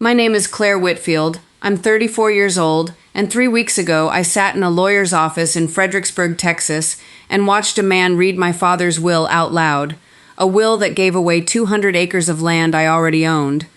My name is Claire Whitfield. I'm 34 years old, and 3 weeks ago I sat in a lawyer's office in Fredericksburg, Texas, and watched a man read my father's will out loud. A will that gave away 200 acres of land I already owned.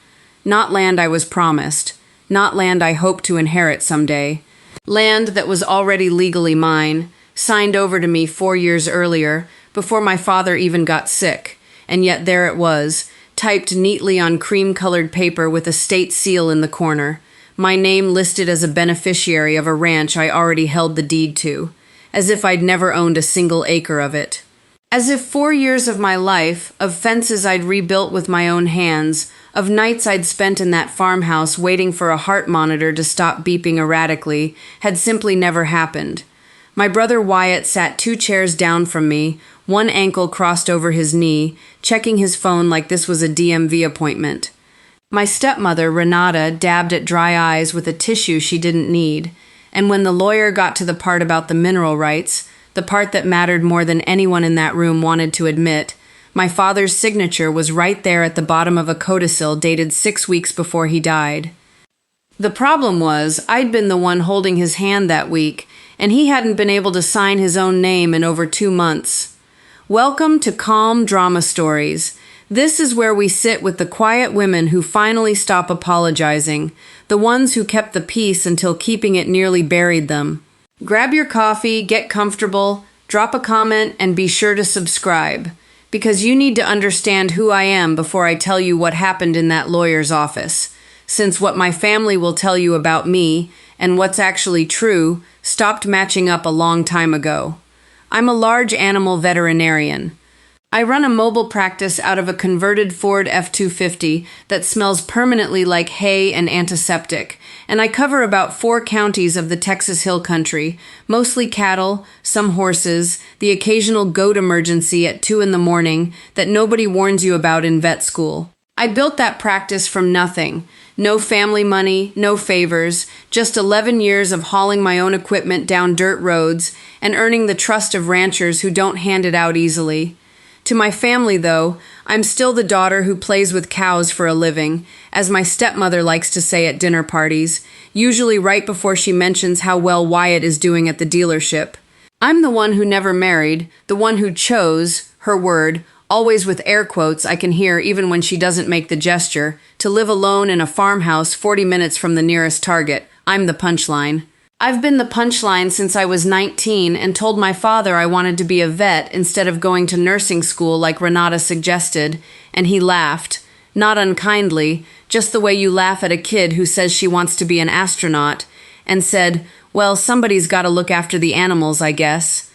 Not land I was promised. Not land I hoped to inherit someday. Land that was already legally mine, signed over to me 4 years earlier, before my father even got sick. And yet there it was, typed neatly on cream-colored paper with a state seal in the corner. My name listed as a beneficiary of a ranch I already held the deed to. As if I'd never owned a single acre of it. As if 4 years of my life, of fences I'd rebuilt with my own hands, of nights I'd spent in that farmhouse waiting for a heart monitor to stop beeping erratically, had simply never happened. My brother Wyatt sat 2 chairs down from me, one ankle crossed over his knee, checking his phone like this was a DMV appointment. My stepmother, Renata, dabbed at dry eyes with a tissue she didn't need, and when the lawyer got to the part about the mineral rights, the part that mattered more than anyone in that room wanted to admit, my father's signature was right there at the bottom of a codicil dated 6 weeks before he died. The problem was, I'd been the one holding his hand that week, and he hadn't been able to sign his own name in over 2 months. Welcome to Calm Drama Stories. This is where we sit with the quiet women who finally stop apologizing, the ones who kept the peace until keeping it nearly buried them. Grab your coffee, get comfortable, drop a comment, and be sure to subscribe, because you need to understand who I am before I tell you what happened in that lawyer's office, since what my family will tell you about me, and what's actually true, stopped matching up a long time ago. I'm a large animal veterinarian. I run a mobile practice out of a converted Ford F-250 that smells permanently like hay and antiseptic, and I cover about 4 counties of the Texas Hill Country, mostly cattle, some horses, the occasional goat emergency at 2 in the morning that nobody warns you about in vet school. I built that practice from nothing. No family money, no favors, just 11 years of hauling my own equipment down dirt roads and earning the trust of ranchers who don't hand it out easily. To my family, though, I'm still the daughter who plays with cows for a living, as my stepmother likes to say at dinner parties, usually right before she mentions how well Wyatt is doing at the dealership. I'm the one who never married, the one who chose, her word, always with air quotes I can hear even when she doesn't make the gesture, to live alone in a farmhouse 40 minutes from the nearest Target. I'm the punchline. I've been the punchline since I was 19 and told my father I wanted to be a vet instead of going to nursing school like Renata suggested, and he laughed. Not unkindly, just the way you laugh at a kid who says she wants to be an astronaut, and said, "Well, somebody's got to look after the animals, I guess."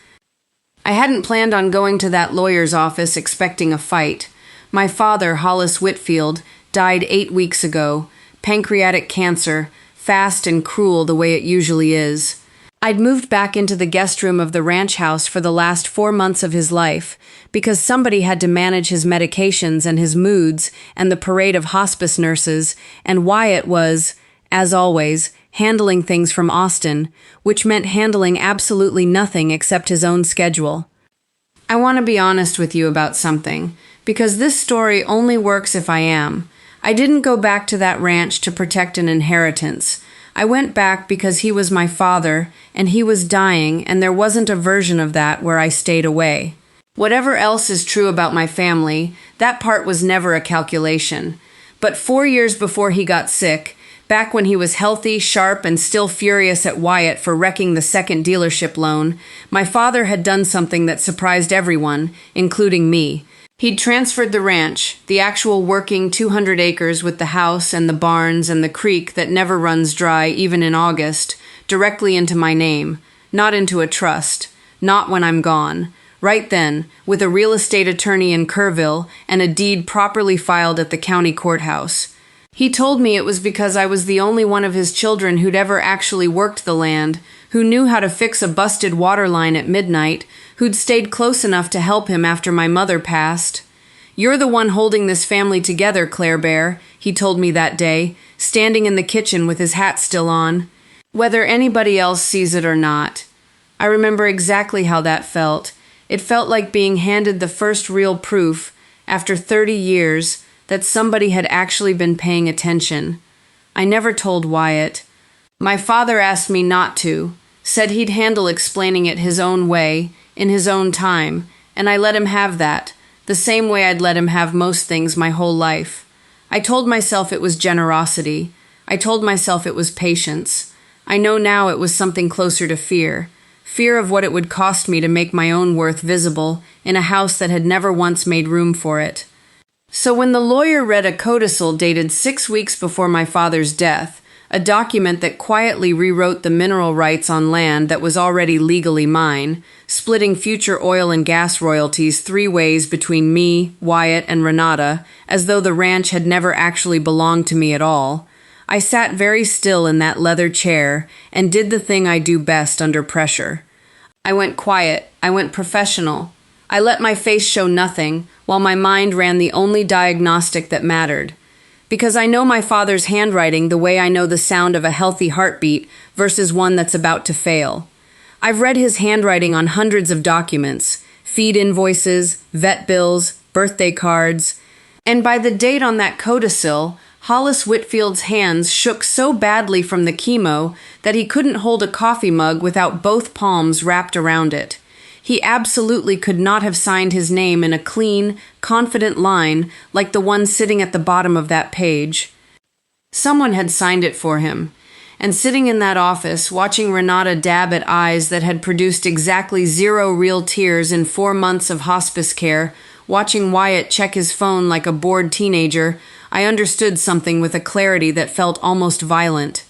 I hadn't planned on going to that lawyer's office expecting a fight. My father, Hollis Whitfield, died 8 weeks ago, pancreatic cancer, fast and cruel the way it usually is. I'd moved back into the guest room of the ranch house for the last 4 months of his life, because somebody had to manage his medications and his moods and the parade of hospice nurses, and Wyatt was, as always, handling things from Austin, which meant handling absolutely nothing except his own schedule. I want to be honest with you about something, because this story only works if I am. I didn't go back to that ranch to protect an inheritance. I went back because he was my father, and he was dying, and there wasn't a version of that where I stayed away. Whatever else is true about my family, that part was never a calculation. But 4 years before he got sick, back when he was healthy, sharp, and still furious at Wyatt for wrecking the second dealership loan, my father had done something that surprised everyone, including me. He'd transferred the ranch, the actual working 200 acres with the house and the barns and the creek that never runs dry even in August, directly into my name, not into a trust, not when I'm gone. Right then, with a real estate attorney in Kerrville and a deed properly filed at the county courthouse. He told me it was because I was the only one of his children who'd ever actually worked the land, who knew how to fix a busted water line at midnight, who'd stayed close enough to help him after my mother passed. "You're the one holding this family together, Claire Bear," he told me that day, standing in the kitchen with his hat still on. Whether anybody else sees it or not. I remember exactly how that felt. It felt like being handed the first real proof, after 30 years, that somebody had actually been paying attention. I never told Wyatt. My father asked me not to, said he'd handle explaining it his own way, in his own time, and I let him have that, the same way I'd let him have most things my whole life. I told myself it was generosity. I told myself it was patience. I know now it was something closer to fear. Fear of what it would cost me to make my own worth visible in a house that had never once made room for it. So when the lawyer read a codicil dated 6 weeks before my father's death, a document that quietly rewrote the mineral rights on land that was already legally mine, splitting future oil and gas royalties 3 ways between me, Wyatt, and Renata, as though the ranch had never actually belonged to me at all, I sat very still in that leather chair and did the thing I do best under pressure. I went quiet. I went professional. I let my face show nothing, while my mind ran the only diagnostic that mattered. Because I know my father's handwriting the way I know the sound of a healthy heartbeat versus one that's about to fail. I've read his handwriting on hundreds of documents, feed invoices, vet bills, birthday cards, and by the date on that codicil, Hollis Whitfield's hands shook so badly from the chemo that he couldn't hold a coffee mug without both palms wrapped around it. He absolutely could not have signed his name in a clean, confident line like the one sitting at the bottom of that page. Someone had signed it for him, and sitting in that office, watching Renata dab at eyes that had produced exactly 0 real tears in 4 months of hospice care, watching Wyatt check his phone like a bored teenager, I understood something with a clarity that felt almost violent.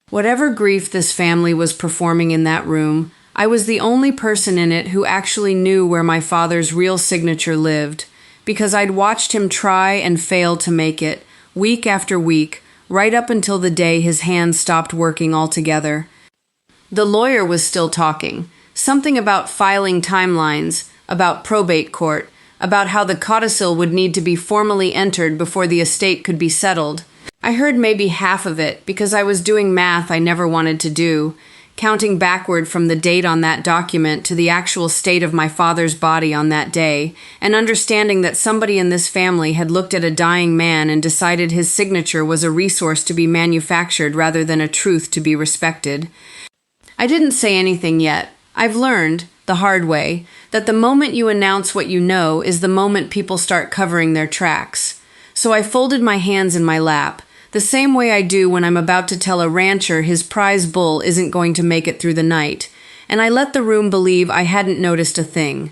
Whatever grief this family was performing in that room, I was the only person in it who actually knew where my father's real signature lived, because I'd watched him try and fail to make it, week after week, right up until the day his hands stopped working altogether. The lawyer was still talking, something about filing timelines, about probate court, about how the codicil would need to be formally entered before the estate could be settled. I heard maybe half of it because I was doing math I never wanted to do, counting backward from the date on that document to the actual state of my father's body on that day, and understanding that somebody in this family had looked at a dying man and decided his signature was a resource to be manufactured rather than a truth to be respected. I didn't say anything yet. I've learned, the hard way, that the moment you announce what you know is the moment people start covering their tracks. So I folded my hands in my lap, the same way I do when I'm about to tell a rancher his prize bull isn't going to make it through the night, and I let the room believe I hadn't noticed a thing.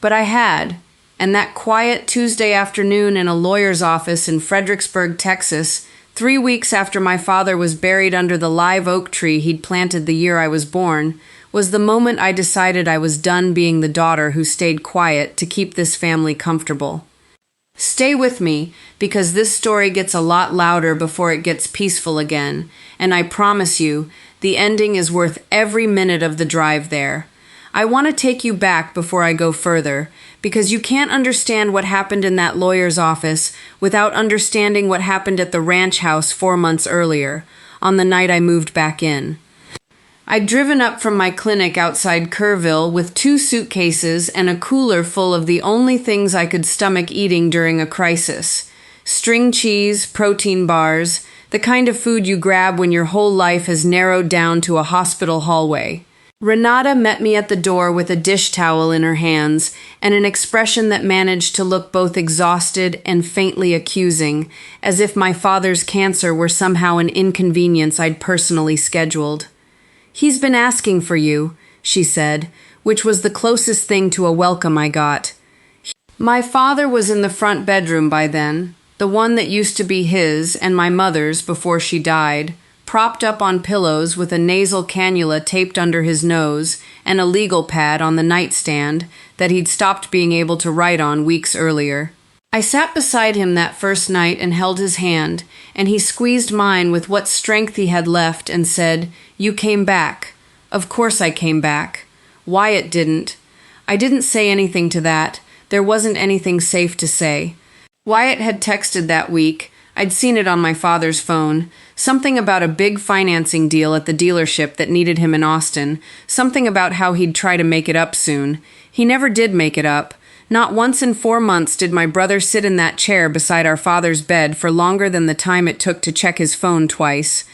But I had, and that quiet Tuesday afternoon in a lawyer's office in Fredericksburg, Texas, 3 weeks after my father was buried under the live oak tree he'd planted the year I was born, was the moment I decided I was done being the daughter who stayed quiet to keep this family comfortable. Stay with me, because this story gets a lot louder before it gets peaceful again, and I promise you, the ending is worth every minute of the drive there. I want to take you back before I go further, because you can't understand what happened in that lawyer's office without understanding what happened at the ranch house 4 months earlier, on the night I moved back in. I'd driven up from my clinic outside Kerrville with 2 suitcases and a cooler full of the only things I could stomach eating during a crisis. String cheese, protein bars, the kind of food you grab when your whole life has narrowed down to a hospital hallway. Renata met me at the door with a dish towel in her hands and an expression that managed to look both exhausted and faintly accusing, as if my father's cancer were somehow an inconvenience I'd personally scheduled. "He's been asking for you," she said, which was the closest thing to a welcome I got. My father was in the front bedroom by then, the one that used to be his and my mother's before she died, propped up on pillows with a nasal cannula taped under his nose and a legal pad on the nightstand that he'd stopped being able to write on weeks earlier. I sat beside him that first night and held his hand, and he squeezed mine with what strength he had left and said, "You came back." Of course I came back. Wyatt didn't. I didn't say anything to that. There wasn't anything safe to say. Wyatt had texted that week. I'd seen it on my father's phone. Something about a big financing deal at the dealership that needed him in Austin. Something about how he'd try to make it up soon. He never did make it up. Not once in 4 months did my brother sit in that chair beside our father's bed for longer than the time it took to check his phone twice.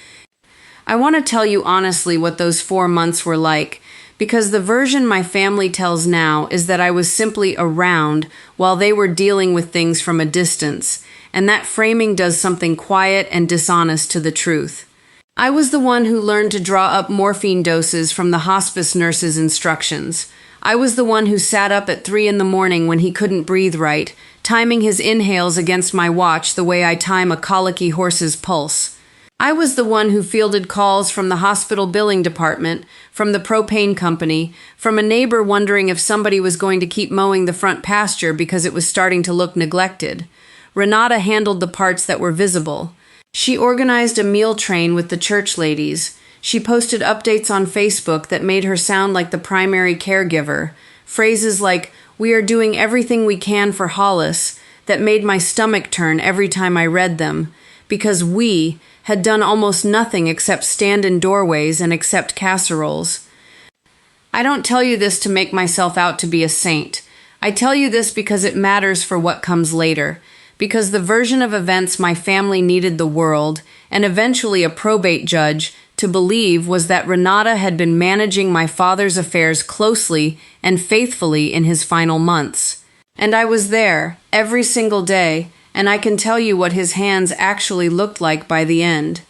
I want to tell you honestly what those 4 months were like, because the version my family tells now is that I was simply around while they were dealing with things from a distance, and that framing does something quiet and dishonest to the truth. I was the one who learned to draw up morphine doses from the hospice nurse's instructions. I was the one who sat up at 3 a.m. when he couldn't breathe right, timing his inhales against my watch the way I time a colicky horse's pulse. I was the one who fielded calls from the hospital billing department, from the propane company, from a neighbor wondering if somebody was going to keep mowing the front pasture because it was starting to look neglected. Renata handled the parts that were visible. She organized a meal train with the church ladies. She posted updates on Facebook that made her sound like the primary caregiver. Phrases like, "We are doing everything we can for Hollis," that made my stomach turn every time I read them, because we had done almost nothing except stand in doorways and accept casseroles. I don't tell you this to make myself out to be a saint. I tell you this because it matters for what comes later, because the version of events my family needed the world, and eventually a probate judge, to believe was that Renata had been managing my father's affairs closely and faithfully in his final months. And I was there, every single day, and I can tell you what his hands actually looked like by the end.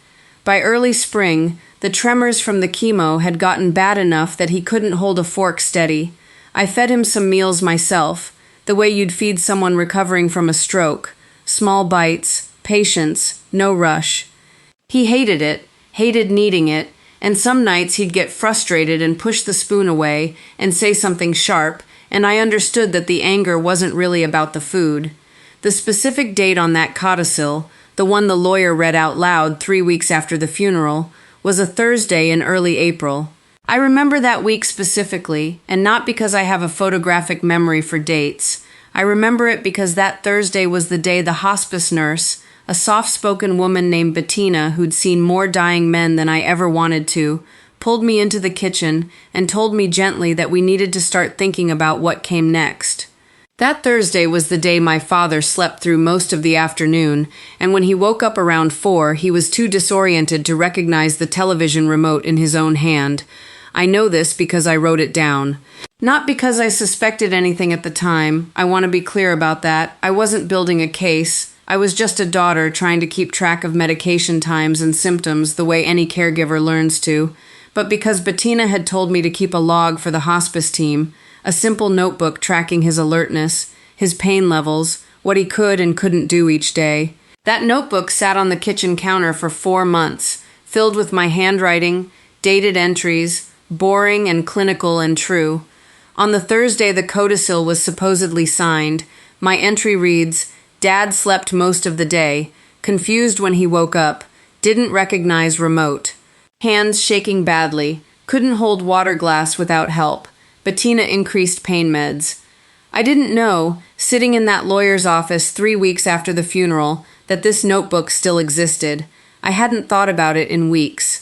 By early spring, the tremors from the chemo had gotten bad enough that he couldn't hold a fork steady. I fed him some meals myself, the way you'd feed someone recovering from a stroke. Small bites, patience, no rush. He hated it, hated needing it, and some nights he'd get frustrated and push the spoon away and say something sharp, and I understood that the anger wasn't really about the food. The specific date on that codicil, the one the lawyer read out loud 3 weeks after the funeral, was a Thursday in early April. I remember that week specifically, and not because I have a photographic memory for dates. I remember it because that Thursday was the day the hospice nurse, a soft-spoken woman named Bettina who'd seen more dying men than I ever wanted to, pulled me into the kitchen and told me gently that we needed to start thinking about what came next. That Thursday was the day my father slept through most of the afternoon, and when he woke up around 4, he was too disoriented to recognize the television remote in his own hand. I know this because I wrote it down. Not because I suspected anything at the time. I want to be clear about that. I wasn't building a case. I was just a daughter trying to keep track of medication times and symptoms the way any caregiver learns to. But because Bettina had told me to keep a log for the hospice team, a simple notebook tracking his alertness, his pain levels, what he could and couldn't do each day. That notebook sat on the kitchen counter for 4 months, filled with my handwriting, dated entries, boring and clinical and true. On the Thursday the codicil was supposedly signed, my entry reads, "Dad slept most of the day, confused when he woke up, didn't recognize remote. Hands shaking badly, couldn't hold water glass without help. Bettina increased pain meds." I didn't know, sitting in that lawyer's office 3 weeks after the funeral, that this notebook still existed. I hadn't thought about it in weeks.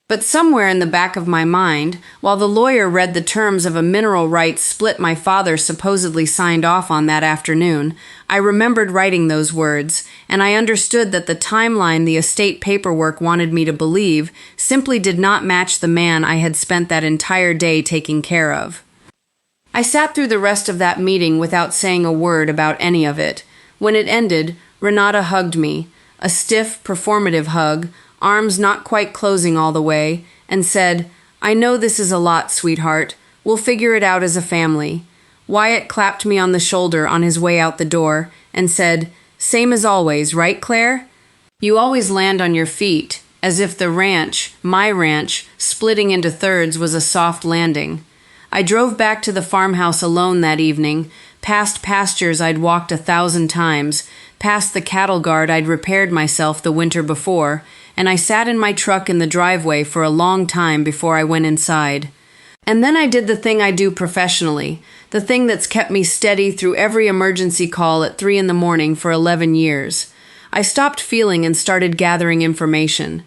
But somewhere in the back of my mind, while the lawyer read the terms of a mineral rights split my father supposedly signed off on that afternoon, I remembered writing those words, and I understood that the timeline the estate paperwork wanted me to believe simply did not match the man I had spent that entire day taking care of. I sat through the rest of that meeting without saying a word about any of it. When it ended, Renata hugged me, a stiff, performative hug, arms not quite closing all the way, and said, "I know this is a lot, sweetheart. We'll figure it out as a family." Wyatt clapped me on the shoulder on his way out the door and said, "Same as always, right, Claire? You always land on your feet, as if the ranch, my ranch, splitting into thirds was a soft landing." I drove back to the farmhouse alone that evening, past pastures I'd walked 1,000 times, past the cattle guard I'd repaired myself the winter before, and I sat in my truck in the driveway for a long time before I went inside. And then I did the thing I do professionally, the thing that's kept me steady through every emergency call at 3 a.m. for 11 years. I stopped feeling and started gathering information.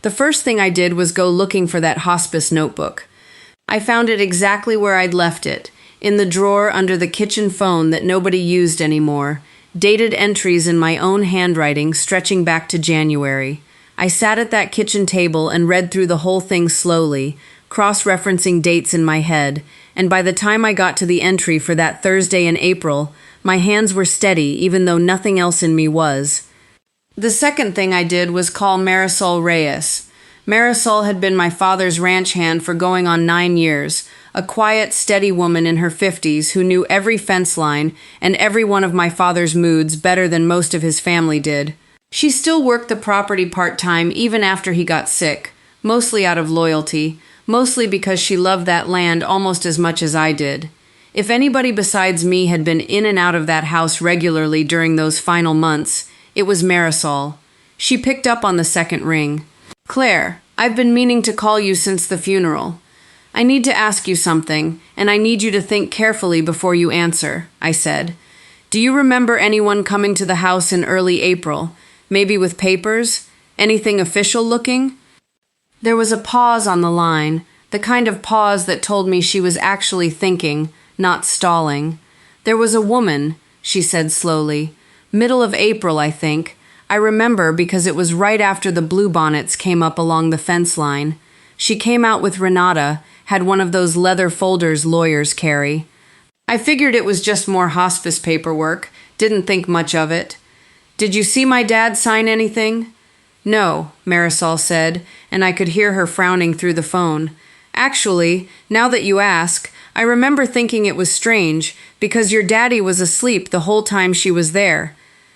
The first thing I did was go looking for that hospice notebook. I found it exactly where I'd left it, in the drawer under the kitchen phone that nobody used anymore, dated entries in my own handwriting stretching back to January. I sat at that kitchen table and read through the whole thing slowly, cross-referencing dates in my head, and by the time I got to the entry for that Thursday in April, my hands were steady even though nothing else in me was. The second thing I did was call Marisol Reyes. Marisol had been my father's ranch hand for going on 9 years, a quiet, steady woman in her 50s who knew every fence line and every one of my father's moods better than most of his family did. She still worked the property part-time even after he got sick, mostly out of loyalty, mostly because she loved that land almost as much as I did. If anybody besides me had been in and out of that house regularly during those final months, it was Marisol. She picked up on the second ring. "Claire, I've been meaning to call you since the funeral. I need to ask you something, and I need you to think carefully before you answer," I said. "Do you remember anyone coming to the house in early April? Maybe with papers? Anything official looking?" There was a pause on the line, the kind of pause that told me she was actually thinking, not stalling. "There was a woman," she said slowly. "Middle of April, I think. I remember because it was right after the bluebonnets came up along the fence line. She came out with Renata, had one of those leather folders lawyers carry. I figured it was just more hospice paperwork, didn't think much of it. Did you see my dad sign anything?" "No," Marisol said, and I could hear her frowning through the phone. "Actually, now that you ask, I remember thinking it was strange, because your daddy was asleep the whole time she was there.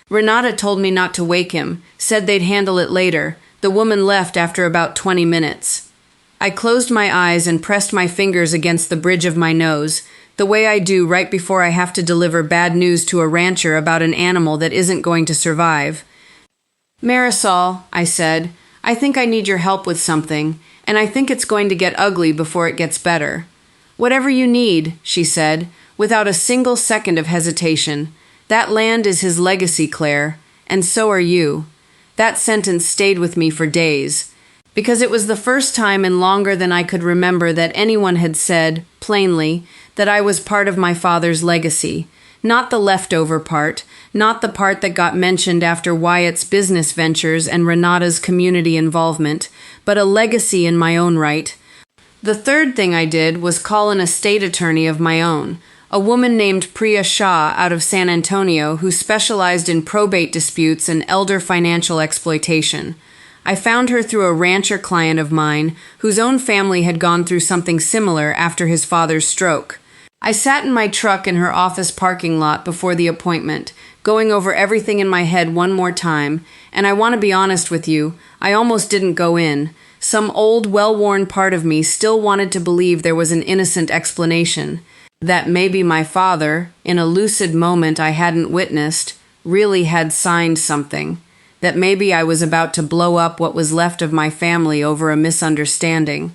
Renata told me not to wake him, said they'd handle it later. The woman left after about 20 minutes. I closed my eyes and pressed my fingers against the bridge of my nose, the way I do right before I have to deliver bad news to a rancher about an animal that isn't going to survive. "Marisol," I said, "I think I need your help with something, and I think it's going to get ugly before it gets better." "Whatever you need," she said, without a single second of hesitation. "That land is his legacy, Claire, and so are you." That sentence stayed with me for days, because it was the first time in longer than I could remember that anyone had said, plainly, that I was part of my father's legacy. Not the leftover part, not the part that got mentioned after Wyatt's business ventures and Renata's community involvement, but a legacy in my own right. The third thing I did was call an estate attorney of my own, a woman named Priya Shah out of San Antonio who specialized in probate disputes and elder financial exploitation. I found her through a rancher client of mine whose own family had gone through something similar after his father's stroke. I sat in my truck in her office parking lot before the appointment, going over everything in my head one more time, and I want to be honest with you, I almost didn't go in. Some old, well-worn part of me still wanted to believe there was an innocent explanation, that maybe my father, in a lucid moment I hadn't witnessed, really had signed something, that maybe I was about to blow up what was left of my family over a misunderstanding.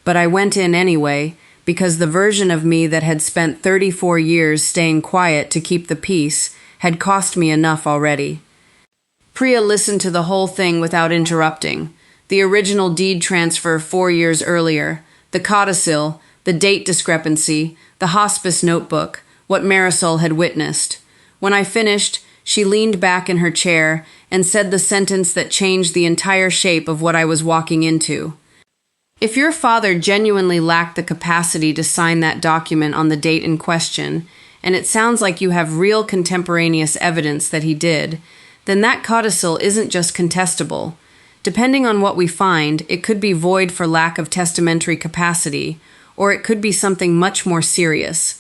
But I went in anyway, because the version of me that had spent 34 years staying quiet to keep the peace had cost me enough already. Priya listened to the whole thing without interrupting. The original deed transfer 4 years earlier, the codicil, the date discrepancy, the hospice notebook, what Marisol had witnessed. When I finished, she leaned back in her chair and said the sentence that changed the entire shape of what I was walking into. "If your father genuinely lacked the capacity to sign that document on the date in question, and it sounds like you have real contemporaneous evidence that he did, then that codicil isn't just contestable. Depending on what we find, it could be void for lack of testamentary capacity, or it could be something much more serious.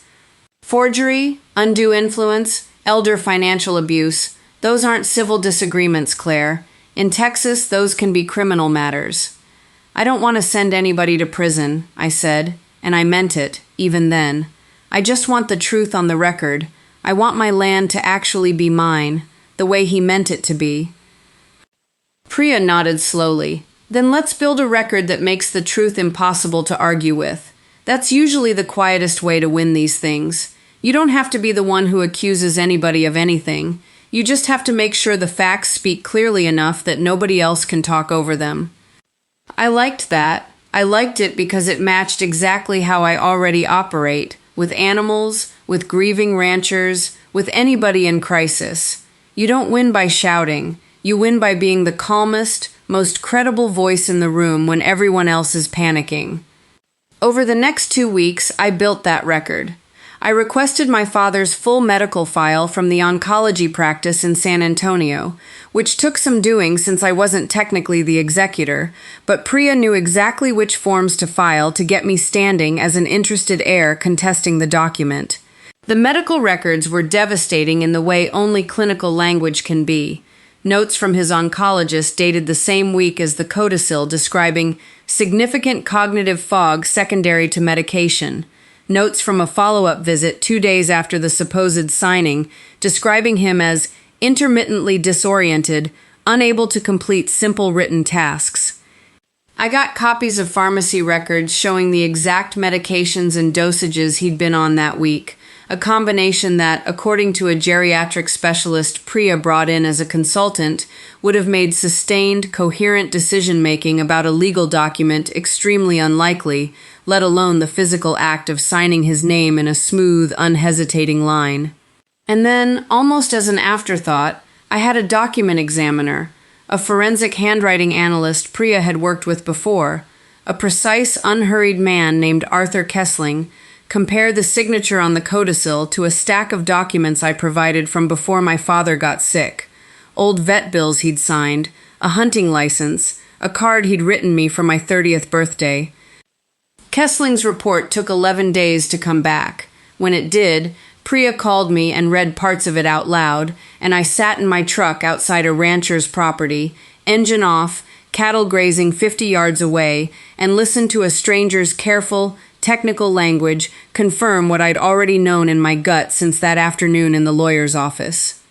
Forgery, undue influence, elder financial abuse, those aren't civil disagreements, Claire. In Texas, those can be criminal matters." "I don't want to send anybody to prison," I said, and I meant it, even then. "I just want the truth on the record. I want my land to actually be mine, the way he meant it to be." Priya nodded slowly. "Then let's build a record that makes the truth impossible to argue with. That's usually the quietest way to win these things. You don't have to be the one who accuses anybody of anything. You just have to make sure the facts speak clearly enough that nobody else can talk over them." I liked that. I liked it because it matched exactly how I already operate, with animals, with grieving ranchers, with anybody in crisis. You don't win by shouting. You win by being the calmest, most credible voice in the room when everyone else is panicking. Over the next 2 weeks, I built that record. I requested my father's full medical file from the oncology practice in San Antonio, which took some doing since I wasn't technically the executor, but Priya knew exactly which forms to file to get me standing as an interested heir contesting the document. The medical records were devastating in the way only clinical language can be. Notes from his oncologist dated the same week as the codicil describing significant cognitive fog secondary to medication. Notes from a follow-up visit 2 days after the supposed signing, describing him as intermittently disoriented, unable to complete simple written tasks. I got copies of pharmacy records showing the exact medications and dosages he'd been on that week, a combination that, according to a geriatric specialist Priya brought in as a consultant, would have made sustained, coherent decision-making about a legal document extremely unlikely, let alone the physical act of signing his name in a smooth, unhesitating line. And then, almost as an afterthought, I had a document examiner, a forensic handwriting analyst Priya had worked with before, a precise, unhurried man named Arthur Kessling, compare the signature on the codicil to a stack of documents I provided from before my father got sick. Old vet bills he'd signed, a hunting license, a card he'd written me for my 30th birthday. Kessling's report took 11 days to come back. When it did, Priya called me and read parts of it out loud, and I sat in my truck outside a rancher's property, engine off, cattle grazing 50 yards away, and listened to a stranger's careful, technical language confirm what I'd already known in my gut since that afternoon in the lawyer's office.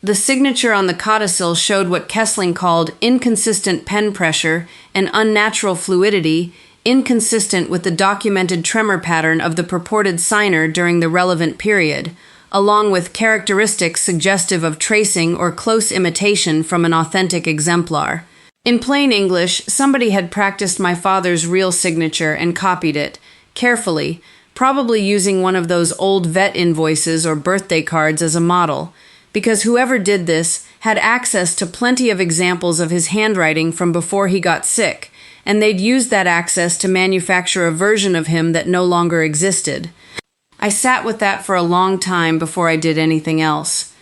The signature on the codicil showed what Kessling called inconsistent pen pressure and unnatural fluidity, inconsistent with the documented tremor pattern of the purported signer during the relevant period, along with characteristics suggestive of tracing or close imitation from an authentic exemplar. In plain English, somebody had practiced my father's real signature and copied it, carefully, probably using one of those old vet invoices or birthday cards as a model, because whoever did this had access to plenty of examples of his handwriting from before he got sick, and they'd used that access to manufacture a version of him that no longer existed. I sat with that for a long time before I did anything else.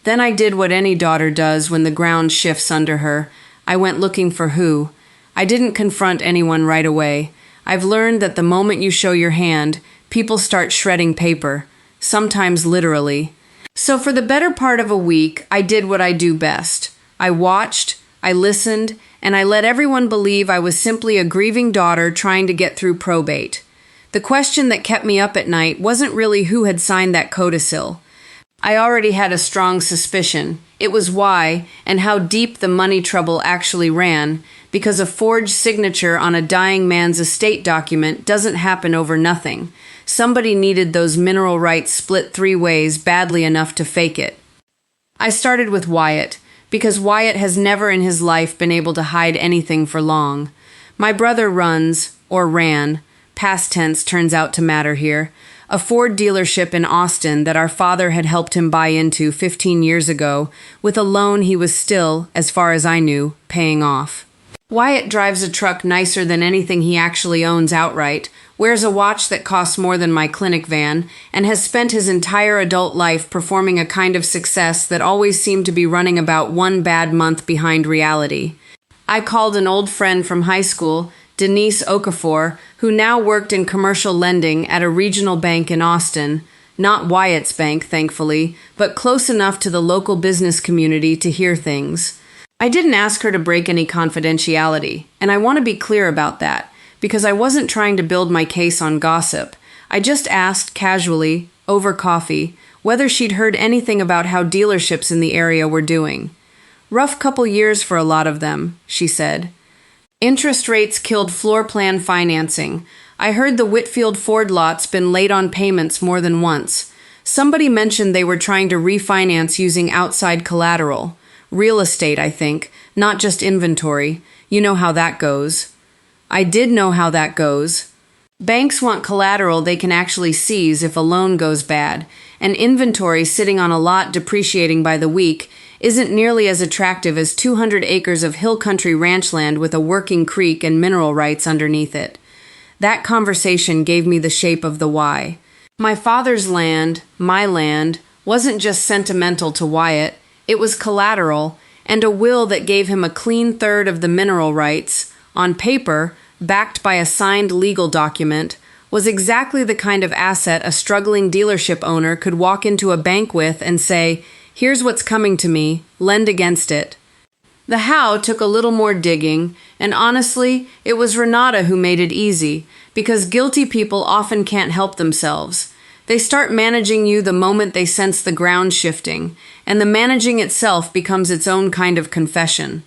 Then I did what any daughter does when the ground shifts under her. I went looking for who. I didn't confront anyone right away. I've learned that the moment you show your hand, people start shredding paper, sometimes literally. So for the better part of a week, I did what I do best. I watched, I listened, and I let everyone believe I was simply a grieving daughter trying to get through probate. The question that kept me up at night wasn't really who had signed that codicil. I already had a strong suspicion. It was why, and how deep the money trouble actually ran, because a forged signature on a dying man's estate document doesn't happen over nothing. Somebody needed those mineral rights split 3 ways badly enough to fake it. I started with Wyatt, because Wyatt has never in his life been able to hide anything for long. My brother runs, or ran, past tense turns out to matter here, a Ford dealership in Austin that our father had helped him buy into 15 years ago, with a loan he was still, as far as I knew, paying off. Wyatt drives a truck nicer than anything he actually owns outright, wears a watch that costs more than my clinic van, and has spent his entire adult life performing a kind of success that always seemed to be running about 1 bad month behind reality. I called an old friend from high school, Denise Okafor, who now worked in commercial lending at a regional bank in Austin, not Wyatt's bank, thankfully, but close enough to the local business community to hear things. I didn't ask her to break any confidentiality, and I want to be clear about that, because I wasn't trying to build my case on gossip. I just asked casually, over coffee, whether she'd heard anything about how dealerships in the area were doing. Rough couple years for a lot of them, she said. Interest rates killed floor plan financing. I heard the Whitfield Ford lot's been late on payments more than once. Somebody mentioned they were trying to refinance using outside collateral. Real estate, I think, not just inventory. You know how that goes. I did know how that goes. Banks want collateral they can actually seize if a loan goes bad, and inventory sitting on a lot depreciating by the week isn't nearly as attractive as 200 acres of hill country ranch land with a working creek and mineral rights underneath it. That conversation gave me the shape of the why. My father's land, my land, wasn't just sentimental to Wyatt, it was collateral, and a will that gave him a clean third of the mineral rights, on paper, backed by a signed legal document, was exactly the kind of asset a struggling dealership owner could walk into a bank with and say, "Here's what's coming to me, lend against it." The how took a little more digging, and honestly, it was Renata who made it easy, because guilty people often can't help themselves. They start managing you the moment they sense the ground shifting, and the managing itself becomes its own kind of confession.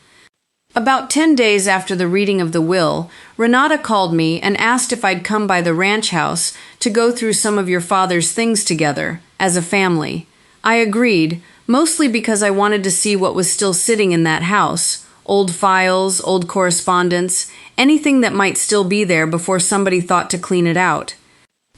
About 10 days after the reading of the will, Renata called me and asked if I'd come by the ranch house to go through some of your father's things together, as a family. I agreed, mostly because I wanted to see what was still sitting in that house, old files, old correspondence, anything that might still be there before somebody thought to clean it out.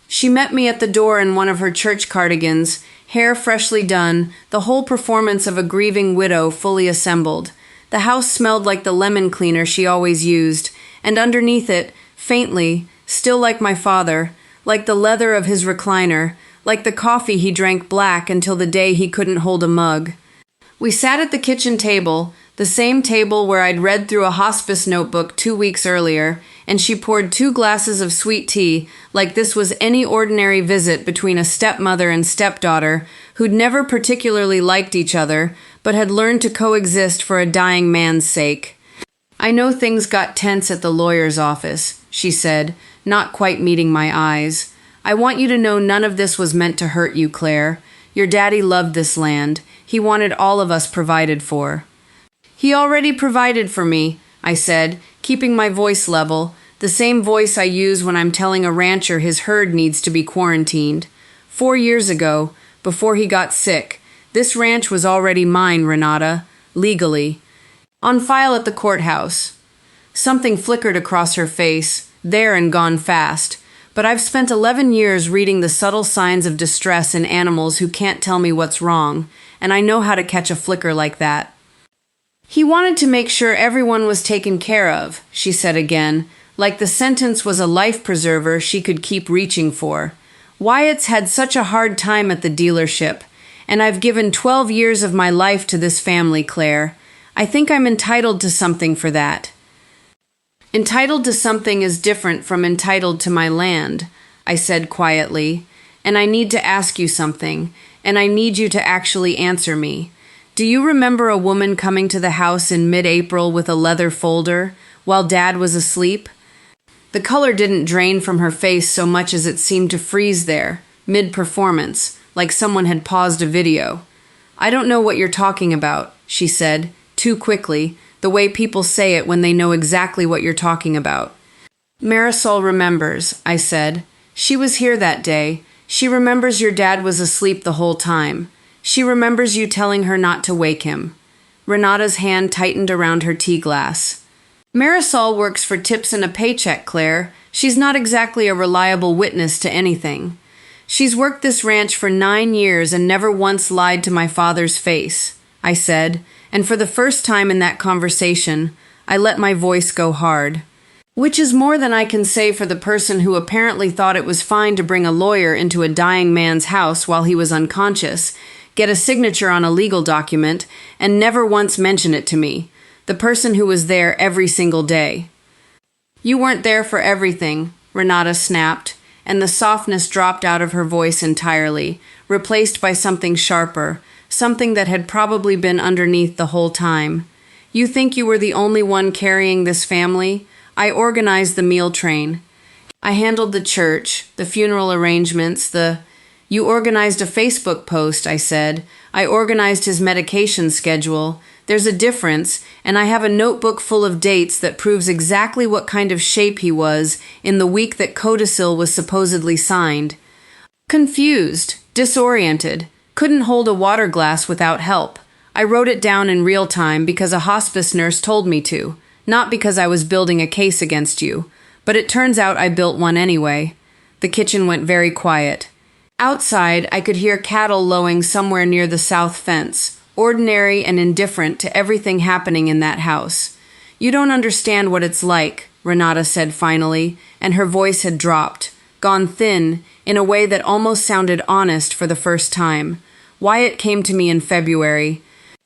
She met me at the door in one of her church cardigans, hair freshly done, the whole performance of a grieving widow fully assembled. The house smelled like the lemon cleaner she always used, and underneath it, faintly, still like my father, like the leather of his recliner, like the coffee he drank black until the day he couldn't hold a mug. We sat at the kitchen table, the same table where I'd read through a hospice notebook 2 weeks earlier, and she poured 2 glasses of sweet tea like this was any ordinary visit between a stepmother and stepdaughter who'd never particularly liked each other, but had learned to coexist for a dying man's sake. "I know things got tense at the lawyer's office," she said, not quite meeting my eyes. "I want you to know none of this was meant to hurt you, Claire. Your daddy loved this land. He wanted all of us provided for." "He already provided for me," I said, keeping my voice level, the same voice I use when I'm telling a rancher his herd needs to be quarantined. 4 years ago, before he got sick, this ranch was already mine, Renata, legally. On file at the courthouse. Something flickered across her face, there and gone fast, but I've spent 11 years reading the subtle signs of distress in animals who can't tell me what's wrong, and I know how to catch a flicker like that. "He wanted to make sure everyone was taken care of," she said again, like the sentence was a life preserver she could keep reaching for. "Wyatt's had such a hard time at the dealership, and I've given 12 years of my life to this family, Claire. I think I'm entitled to something for that." "Entitled to something is different from entitled to my land," I said quietly, "and I need to ask you something, and I need you to actually answer me. Do you remember a woman coming to the house in mid-April with a leather folder, while Dad was asleep?" The color didn't drain from her face so much as it seemed to freeze there, mid-performance, like someone had paused a video. "I don't know what you're talking about," she said, too quickly, the way people say it when they know exactly what you're talking about. "Marisol remembers," I said. "She was here that day. She remembers your dad was asleep the whole time. She remembers you telling her not to wake him." Renata's hand tightened around her tea glass. "Marisol works for tips and a paycheck, Claire. She's not exactly a reliable witness to anything. She's worked this ranch for 9 years and never once lied to my father's face," I said, and for the first time in that conversation, I let my voice go hard. Which is more than I can say for the person who apparently thought it was fine to bring a lawyer into a dying man's house while he was unconscious, get a signature on a legal document, and never once mention it to me, the person who was there every single day. "You weren't there for everything," Renata snapped, and the softness dropped out of her voice entirely, replaced by something sharper, something that had probably been underneath the whole time. "You think you were the only one carrying this family? I organized the meal train. I handled the church, the funeral arrangements, You organized a Facebook post," I said. "I organized his medication schedule. There's a difference, and I have a notebook full of dates that proves exactly what kind of shape he was in the week that codicil was supposedly signed. Confused, disoriented, couldn't hold a water glass without help. I wrote it down in real time because a hospice nurse told me to, not because I was building a case against you. But it turns out I built one anyway. The kitchen went very quiet. Outside, I could hear cattle lowing somewhere near the south fence, ordinary and indifferent to everything happening in that house. "You don't understand what it's like," Renata said finally, and her voice had dropped, gone thin, in a way that almost sounded honest for the first time. Wyatt came to me in February.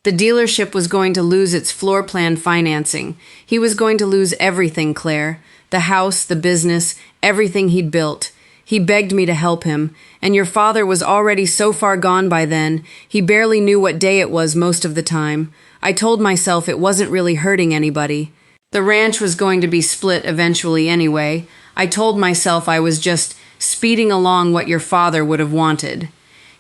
The dealership was going to lose its floor plan financing. He was going to lose everything, Claire. The house, the business, everything he'd built. He begged me to help him, and your father was already so far gone by then, he barely knew what day it was most of the time. I told myself it wasn't really hurting anybody. The ranch was going to be split eventually anyway. I told myself I was just speeding along what your father would have wanted.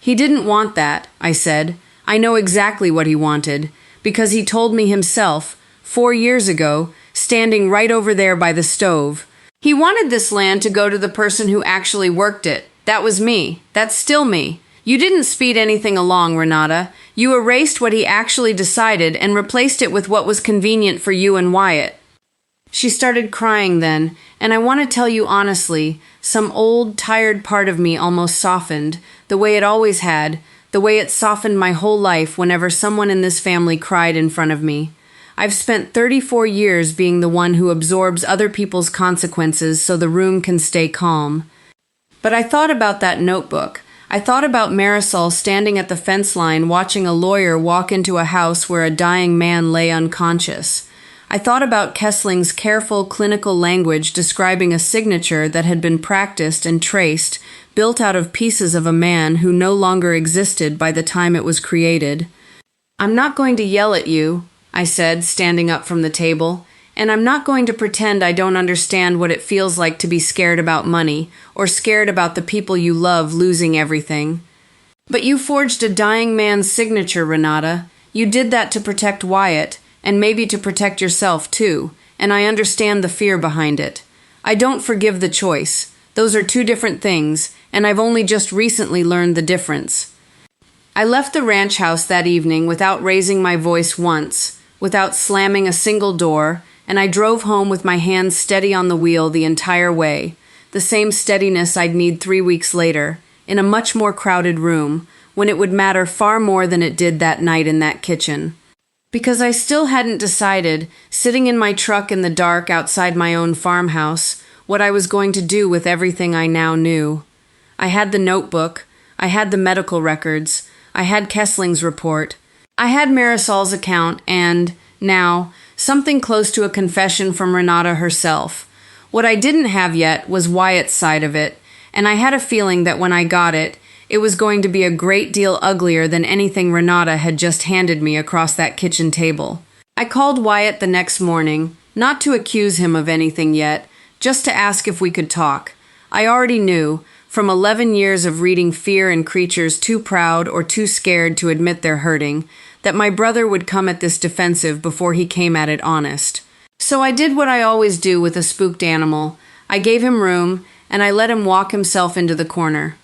He didn't want that, I said. I know exactly what he wanted, because he told me himself, 4 years ago, standing right over there by the stove. He wanted this land to go to the person who actually worked it. That was me. That's still me. You didn't speed anything along, Renata. You erased what he actually decided and replaced it with what was convenient for you and Wyatt. She started crying then, and I want to tell you honestly, some old, tired part of me almost softened, the way it always had, the way it softened my whole life whenever someone in this family cried in front of me. I've spent 34 years being the one who absorbs other people's consequences so the room can stay calm. But I thought about that notebook. I thought about Marisol standing at the fence line watching a lawyer walk into a house where a dying man lay unconscious. I thought about Kessling's careful clinical language describing a signature that had been practiced and traced, built out of pieces of a man who no longer existed by the time it was created. "I'm not going to yell at you," I said, standing up from the table, "and I'm not going to pretend I don't understand what it feels like to be scared about money, or scared about the people you love losing everything. But you forged a dying man's signature, Renata. You did that to protect Wyatt, and maybe to protect yourself too, and I understand the fear behind it. I don't forgive the choice. Those are two different things, and I've only just recently learned the difference." I left the ranch house that evening without raising my voice once, without slamming a single door, and I drove home with my hands steady on the wheel the entire way, the same steadiness I'd need 3 weeks later, in a much more crowded room, when it would matter far more than it did that night in that kitchen. Because I still hadn't decided, sitting in my truck in the dark outside my own farmhouse, what I was going to do with everything I now knew. I had the notebook, I had the medical records, I had Kessling's report, I had Marisol's account, and, now, something close to a confession from Renata herself. What I didn't have yet was Wyatt's side of it, and I had a feeling that when I got it, it was going to be a great deal uglier than anything Renata had just handed me across that kitchen table. I called Wyatt the next morning, not to accuse him of anything yet, just to ask if we could talk. I already knew, from 11 years of reading fear in creatures too proud or too scared to admit they're hurting, that my brother would come at this defensive before he came at it honest. So I did what I always do with a spooked animal. I gave him room, and I let him walk himself into the corner.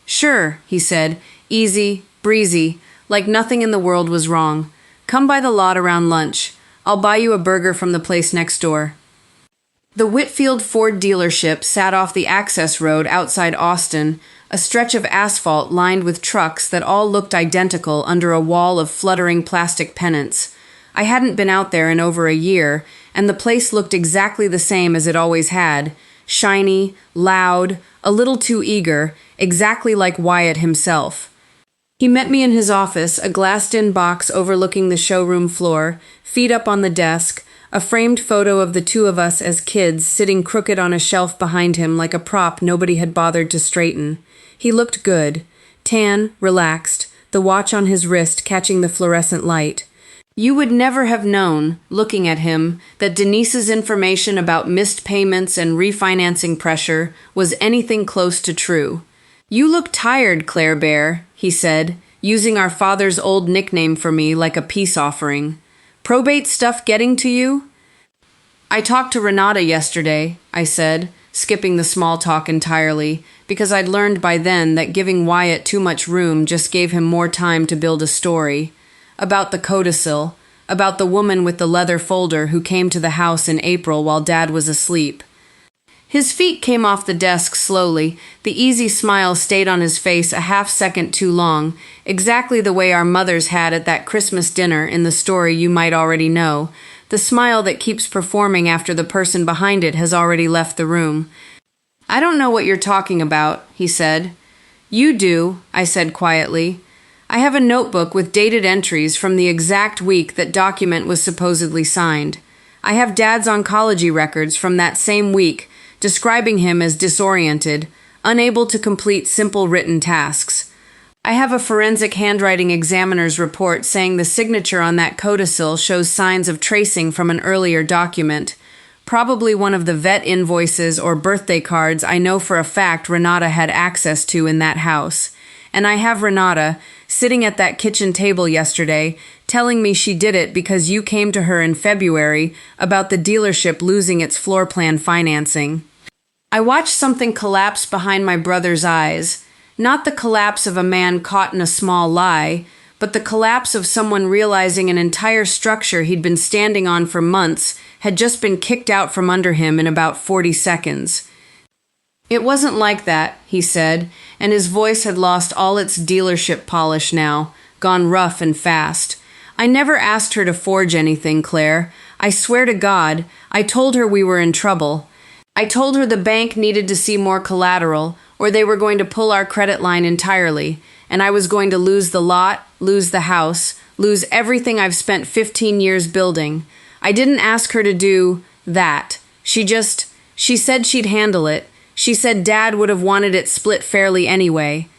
"Sure," he said, easy, breezy, like nothing in the world was wrong. "Come by the lot around lunch. I'll buy you a burger from the place next door." The Whitfield Ford dealership sat off the access road outside Austin, a stretch of asphalt lined with trucks that all looked identical under a wall of fluttering plastic pennants. I hadn't been out there in over a year, and the place looked exactly the same as it always had, shiny, loud, a little too eager, exactly like Wyatt himself. He met me in his office, a glassed-in box overlooking the showroom floor, feet up on the desk, a framed photo of the two of us as kids sitting crooked on a shelf behind him like a prop nobody had bothered to straighten. He looked good, tan, relaxed, the watch on his wrist catching the fluorescent light. You would never have known, looking at him, that Denise's information about missed payments and refinancing pressure was anything close to true. "You look tired, Claire Bear," he said, using our father's old nickname for me like a peace offering. "Probate stuff getting to you?" "I talked to Renata yesterday," I said, skipping the small talk entirely, because I'd learned by then that giving Wyatt too much room just gave him more time to build a story. About the codicil, about the woman with the leather folder who came to the house in April while Dad was asleep. His feet came off the desk slowly. The easy smile stayed on his face a half-second too long, exactly the way our mothers had at that Christmas dinner in the story you might already know, the smile that keeps performing after the person behind it has already left the room. "I don't know what you're talking about," he said. "You do," I said quietly. "I have a notebook with dated entries from the exact week that document was supposedly signed. I have Dad's oncology records from that same week, describing him as disoriented, unable to complete simple written tasks. I have a forensic handwriting examiner's report saying the signature on that codicil shows signs of tracing from an earlier document, probably one of the vet invoices or birthday cards I know for a fact Renata had access to in that house. And I have Renata, sitting at that kitchen table yesterday, telling me she did it because you came to her in February about the dealership losing its floor plan financing." I watched something collapse behind my brother's eyes. Not the collapse of a man caught in a small lie, but the collapse of someone realizing an entire structure he'd been standing on for months had just been kicked out from under him in about 40 seconds. "It wasn't like that," he said, and his voice had lost all its dealership polish now, gone rough and fast. "I never asked her to forge anything, Claire. I swear to God, I told her we were in trouble. I told her the bank needed to see more collateral, or they were going to pull our credit line entirely, and I was going to lose the lot, lose the house, lose everything I've spent 15 years building. I didn't ask her to do that. She said she'd handle it. She said Dad would have wanted it split fairly anyway."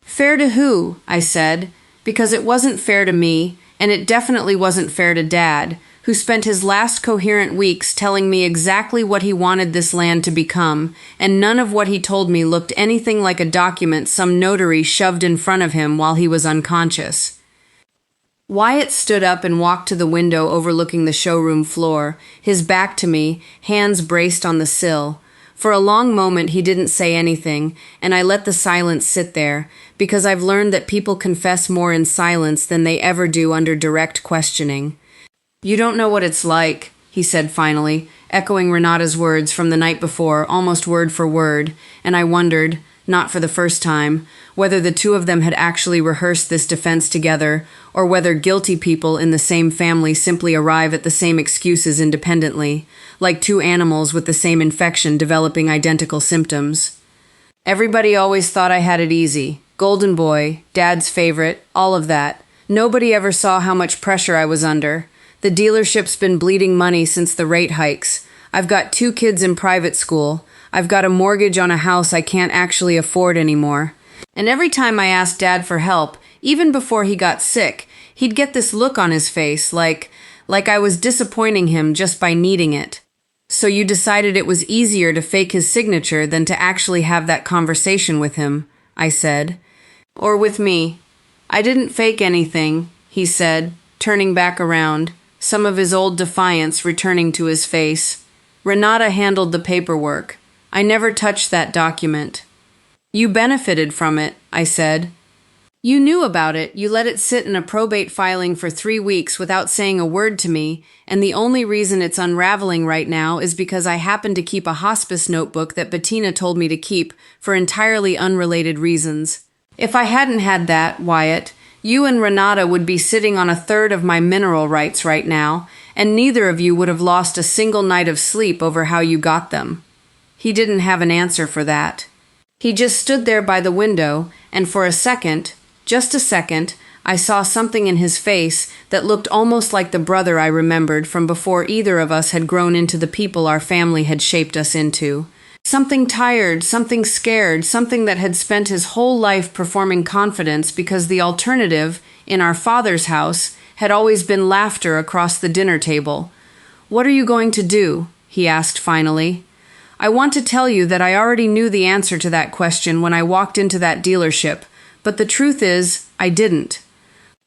"Fair to who?" I said, because it wasn't fair to me, and it definitely wasn't fair to Dad, who spent his last coherent weeks telling me exactly what he wanted this land to become, and none of what he told me looked anything like a document some notary shoved in front of him while he was unconscious. Wyatt stood up and walked to the window overlooking the showroom floor, his back to me, hands braced on the sill. For a long moment he didn't say anything, and I let the silence sit there, because I've learned that people confess more in silence than they ever do under direct questioning. "You don't know what it's like," he said finally, echoing Renata's words from the night before, almost word for word, and I wondered, not for the first time, whether the two of them had actually rehearsed this defense together, or whether guilty people in the same family simply arrive at the same excuses independently, like two animals with the same infection developing identical symptoms. "Everybody always thought I had it easy. Golden boy, Dad's favorite, all of that. Nobody ever saw how much pressure I was under. The dealership's been bleeding money since the rate hikes. I've got 2 kids in private school. I've got a mortgage on a house I can't actually afford anymore. And every time I asked Dad for help, even before he got sick, he'd get this look on his face like I was disappointing him just by needing it. So you decided it was easier to fake his signature than to actually have that conversation with him," I said. "Or with me." "I didn't fake anything," he said, turning back around, some of his old defiance returning to his face. "Renata handled the paperwork. I never touched that document." "You benefited from it," I said. "You knew about it. You let it sit in a probate filing for 3 weeks without saying a word to me, and the only reason it's unraveling right now is because I happen to keep a hospice notebook that Bettina told me to keep for entirely unrelated reasons. If I hadn't had that, Wyatt, you and Renata would be sitting on 1/3 of my mineral rights right now, and neither of you would have lost a single night of sleep over how you got them." He didn't have an answer for that. He just stood there by the window, and for a second, just a second, I saw something in his face that looked almost like the brother I remembered from before either of us had grown into the people our family had shaped us into. Something tired, something scared, something that had spent his whole life performing confidence because the alternative, in our father's house, had always been laughter across the dinner table. "What are you going to do?" he asked finally. "I want to tell you that I already knew the answer to that question when I walked into that dealership, but the truth is, I didn't.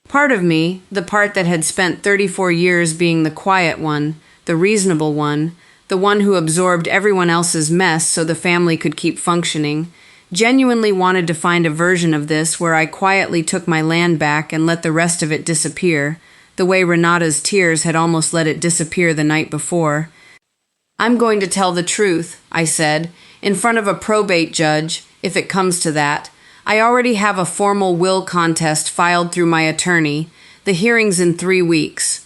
Part of me, the part that had spent 34 years being the quiet one, the reasonable one, the one who absorbed everyone else's mess so the family could keep functioning, genuinely wanted to find a version of this where I quietly took my land back and let the rest of it disappear, the way Renata's tears had almost let it disappear the night before. I'm going to tell the truth, I said, in front of a probate judge, if it comes to that. I already have a formal will contest filed through my attorney. The hearing's in 3 weeks.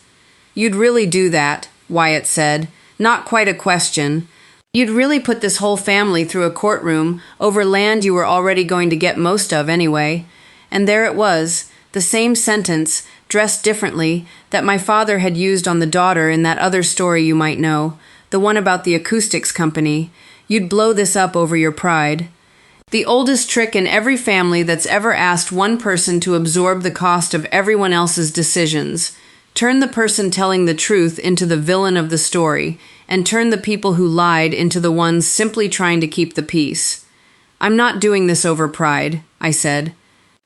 You'd really do that, Wyatt said. Not quite a question. You'd really put this whole family through a courtroom over land you were already going to get most of anyway. And there it was, the same sentence, dressed differently, that my father had used on the daughter in that other story you might know, the one about the acoustics company. You'd blow this up over your pride. The oldest trick in every family that's ever asked one person to absorb the cost of everyone else's decisions. Turn the person telling the truth into the villain of the story, and turn the people who lied into the ones simply trying to keep the peace. I'm not doing this over pride, I said.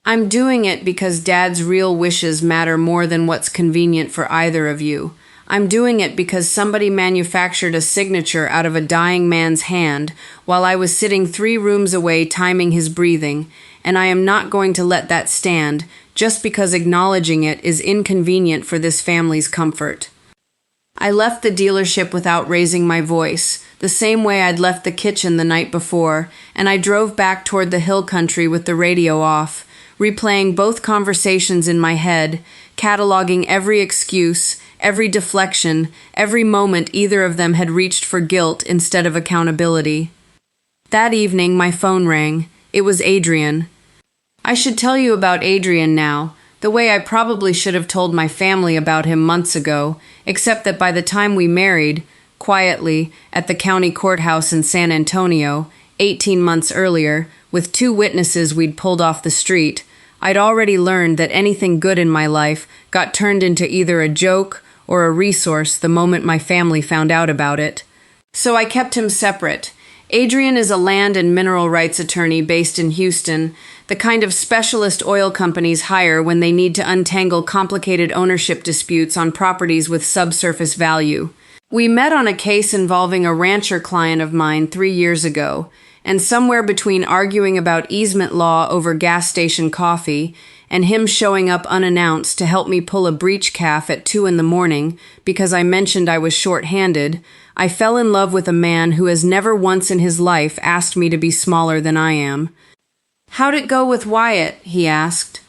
I'm doing it because Dad's real wishes matter more than what's convenient for either of you. I'm doing it because somebody manufactured a signature out of a dying man's hand while I was sitting 3 rooms away timing his breathing, and I am not going to let that stand just because acknowledging it is inconvenient for this family's comfort. I left the dealership without raising my voice, the same way I'd left the kitchen the night before, and I drove back toward the hill country with the radio off, replaying both conversations in my head, cataloging every excuse, every deflection, every moment either of them had reached for guilt instead of accountability. That evening, my phone rang. It was Adrian. I should tell you about Adrian now, the way I probably should have told my family about him months ago, except that by the time we married, quietly, at the county courthouse in San Antonio, 18 months earlier, with 2 witnesses we'd pulled off the street, I'd already learned that anything good in my life got turned into either a joke or a resource the moment my family found out about it. So I kept him separate. Adrian is a land and mineral rights attorney based in Houston, the kind of specialist oil companies hire when they need to untangle complicated ownership disputes on properties with subsurface value. We met on a case involving a rancher client of mine 3 years ago, and somewhere between arguing about easement law over gas station coffee and him showing up unannounced to help me pull a breech calf at 2 a.m. because I mentioned I was short-handed, I fell in love with a man who has never once in his life asked me to be smaller than I am. "How'd it go with Wyatt?" he asked.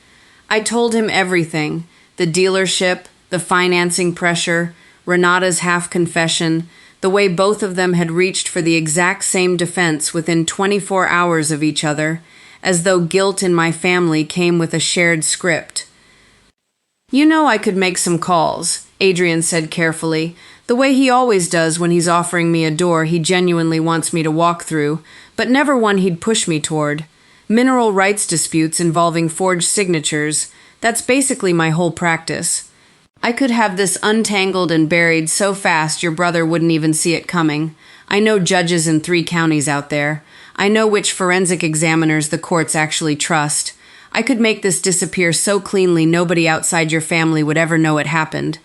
I told him everything, the dealership, the financing pressure, Renata's half-confession, the way both of them had reached for the exact same defense within 24 hours of each other, as though guilt in my family came with a shared script. "You know I could make some calls," Adrian said carefully, the way he always does when he's offering me a door he genuinely wants me to walk through, but never one he'd push me toward. Mineral rights disputes involving forged signatures, that's basically my whole practice. I could have this untangled and buried so fast your brother wouldn't even see it coming. I know judges in 3 counties out there. I know which forensic examiners the courts actually trust. I could make this disappear so cleanly nobody outside your family would ever know it happened.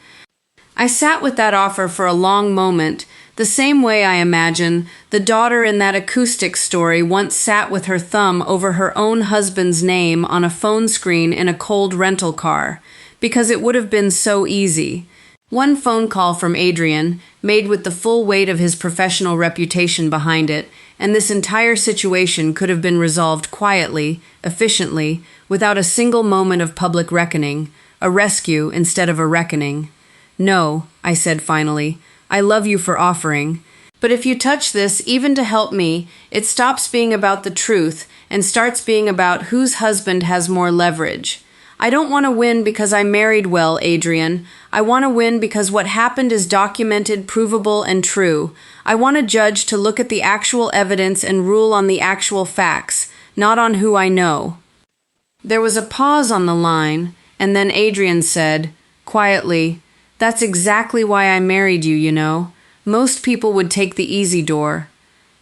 I sat with that offer for a long moment, the same way I imagine the daughter in that acoustics story once sat with her thumb over her own husband's name on a phone screen in a cold rental car, because it would have been so easy. One phone call from Adrian, made with the full weight of his professional reputation behind it, and this entire situation could have been resolved quietly, efficiently, without a single moment of public reckoning, a rescue instead of a reckoning. "No," I said finally, "I love you for offering. But if you touch this, even to help me, it stops being about the truth and starts being about whose husband has more leverage. I don't want to win because I married well, Adrian. I want to win because what happened is documented, provable, and true. I want a judge to look at the actual evidence and rule on the actual facts, not on who I know." There was a pause on the line, and then Adrian said, quietly, "That's exactly why I married you, you know. Most people would take the easy door."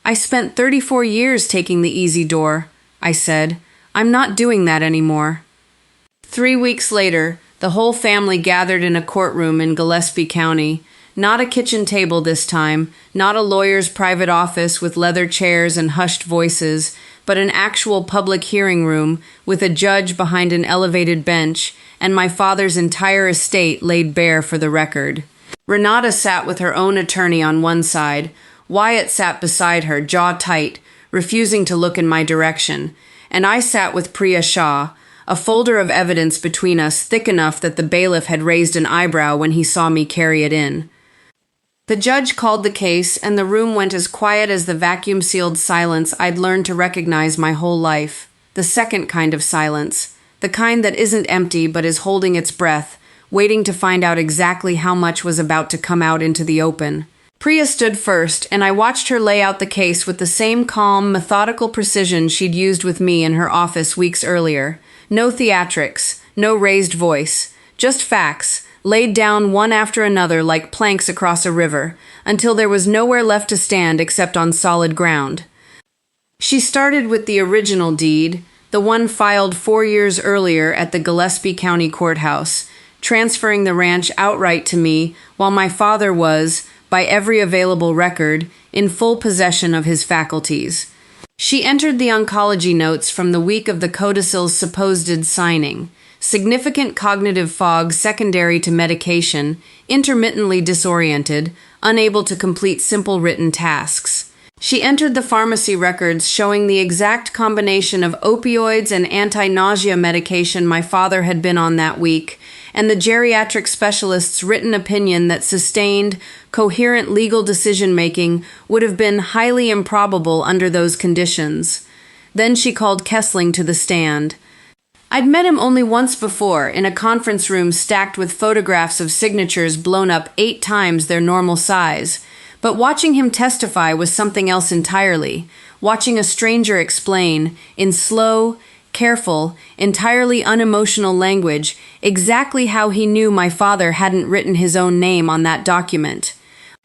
"I spent 34 years taking the easy door," I said. "I'm not doing that anymore." 3 weeks later, the whole family gathered in a courtroom in Gillespie County. Not a kitchen table this time, not a lawyer's private office with leather chairs and hushed voices, but an actual public hearing room with a judge behind an elevated bench, and my father's entire estate laid bare for the record. Renata sat with her own attorney on one side, Wyatt sat beside her, jaw tight, refusing to look in my direction, and I sat with Priya Shah, a folder of evidence between us thick enough that the bailiff had raised an eyebrow when he saw me carry it in. The judge called the case, and the room went as quiet as the vacuum-sealed silence I'd learned to recognize my whole life. The second kind of silence, the kind that isn't empty but is holding its breath, waiting to find out exactly how much was about to come out into the open. Priya stood first, and I watched her lay out the case with the same calm, methodical precision she'd used with me in her office weeks earlier. No theatrics, no raised voice, just facts, laid down one after another like planks across a river, until there was nowhere left to stand except on solid ground. She started with the original deed, the one filed 4 years earlier at the Gillespie County Courthouse, transferring the ranch outright to me while my father was, by every available record, in full possession of his faculties. She entered the oncology notes from the week of the codicil's supposed signing. Significant cognitive fog secondary to medication, intermittently disoriented, unable to complete simple written tasks. She entered the pharmacy records showing the exact combination of opioids and anti-nausea medication my father had been on that week, and the geriatric specialist's written opinion that sustained, coherent legal decision-making would have been highly improbable under those conditions. Then she called Kessling to the stand. I'd met him only once before, in a conference room stacked with photographs of signatures blown up 8 times their normal size. But watching him testify was something else entirely. Watching a stranger explain, in slow, careful, entirely unemotional language, exactly how he knew my father hadn't written his own name on that document.